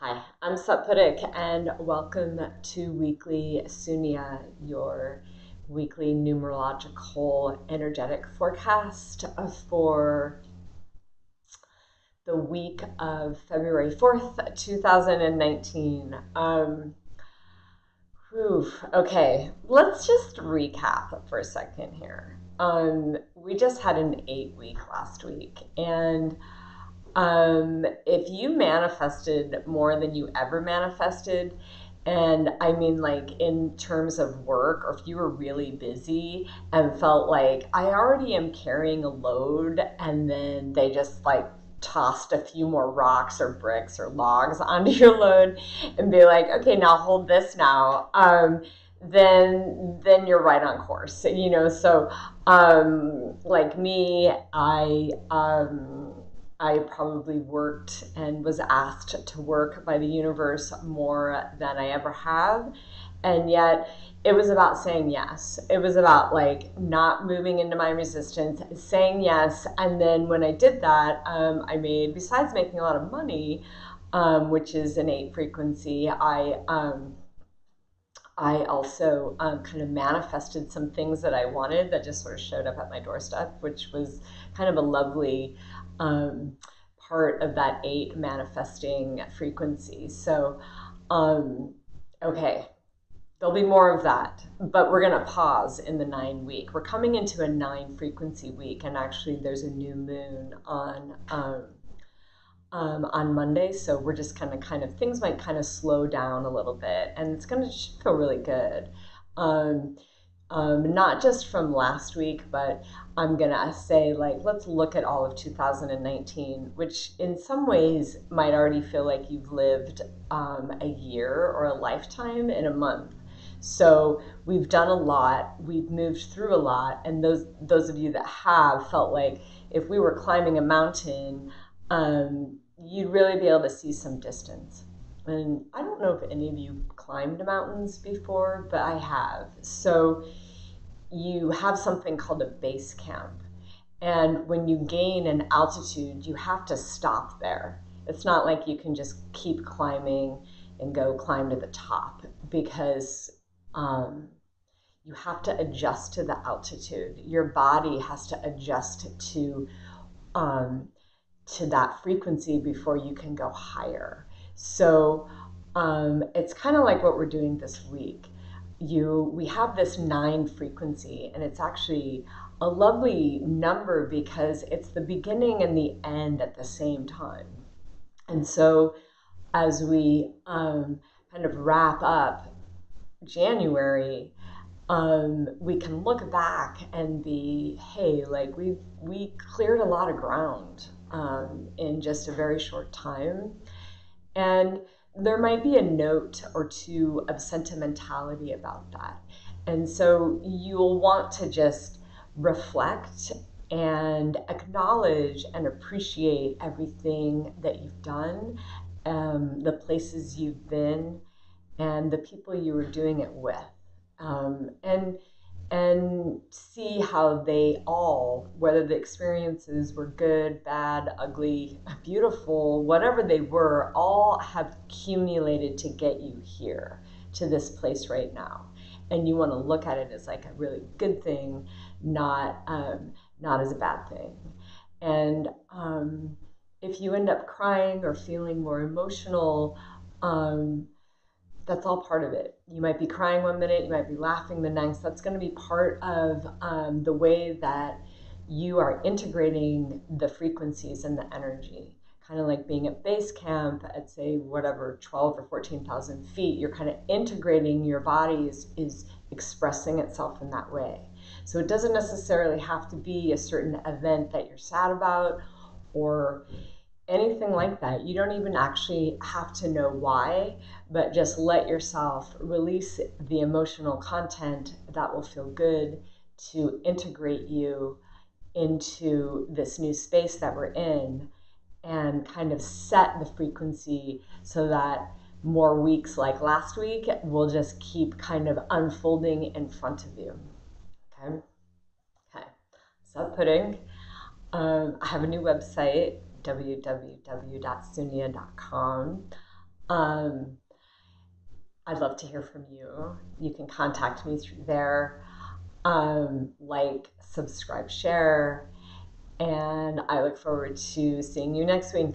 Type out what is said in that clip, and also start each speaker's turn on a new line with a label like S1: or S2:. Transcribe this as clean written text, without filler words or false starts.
S1: Hi, I'm Satparik, and welcome to Weekly SUNNI-AI, your weekly numerological energetic forecast for the week of February 4th, 2019. Okay, let's just recap for a second here. We just had an 8 week last week, and if you manifested more than you ever manifested, and I mean, like in terms of work, or if you were really busy and felt like I already am carrying a load, and then they just like tossed a few more rocks or bricks or logs onto your load and be like, okay, now hold this now. Then you're right on course, So, like me, I probably worked and was asked to work by the universe more than I ever have. And yet it was about saying yes. It was about like not moving into my resistance, saying yes. And then when I did that, I made, besides making a lot of money, which is an 8 frequency, I also kind of manifested some things that I wanted that just sort of showed up at my doorstep, which was kind of a lovely um, part of that 8 manifesting frequency. So, um, okay, there'll be more of that, but we're going to pause in the 9 week. We're coming into a 9 frequency week, and actually, there's a new moon on Monday. So we're just things might kind of slow down a little bit, and it's going to feel really good. Um, Not just from last week, but I'm going to say, like, let's look at all of 2019, which in some ways might already feel like you've lived a year or a lifetime in a month. So we've done a lot, we've moved through a lot, and those of you that have felt like if we were climbing a mountain, you'd really be able to see some distance. And I don't know if any of you climbed mountains before, but I have. So you have something called a base camp. And when you gain an altitude, you have to stop there. It's not like you can just keep climbing and go climb to the top, because um, you have to adjust to the altitude. Your body has to adjust um, to that frequency before you can go higher. So it's kind of like what we're doing this week. We have this 9 frequency, and it's actually a lovely number because it's the beginning and the end at the same time. And so as we kind of wrap up January, we can look back and be, hey, like we cleared a lot of ground in just a very short time, and there might be a note or two of sentimentality about that. And so you'll want to just reflect and acknowledge and appreciate everything that you've done, the places you've been, and the people you were doing it with, um, and and see how they all, whether the experiences were good, bad, ugly, beautiful, whatever they were, all have accumulated to get you here to this place right now. And you want to look at it as like a really good thing, not as a bad thing. And if you end up crying or feeling more emotional, um, that's all part of it. You might be crying one minute, you might be laughing the next. That's going to be part of the way that you are integrating the frequencies and the energy. Kind of like being at base camp at, say, whatever, 12 or 14,000 feet, you're kind of integrating, your body is expressing itself in that way. So it doesn't necessarily have to be a certain event that you're sad about or anything like that. You don't even actually have to know why, but just let yourself release the emotional content that will feel good to integrate you into this new space that we're in, and kind of set the frequency so that more weeks like last week will just keep kind of unfolding in front of you. Okay. Okay. So pudding. I have a new website, www.sunnia.com. Um, I'd love to hear from you. You can contact me through there. Like, subscribe, share, and I look forward to seeing you next week.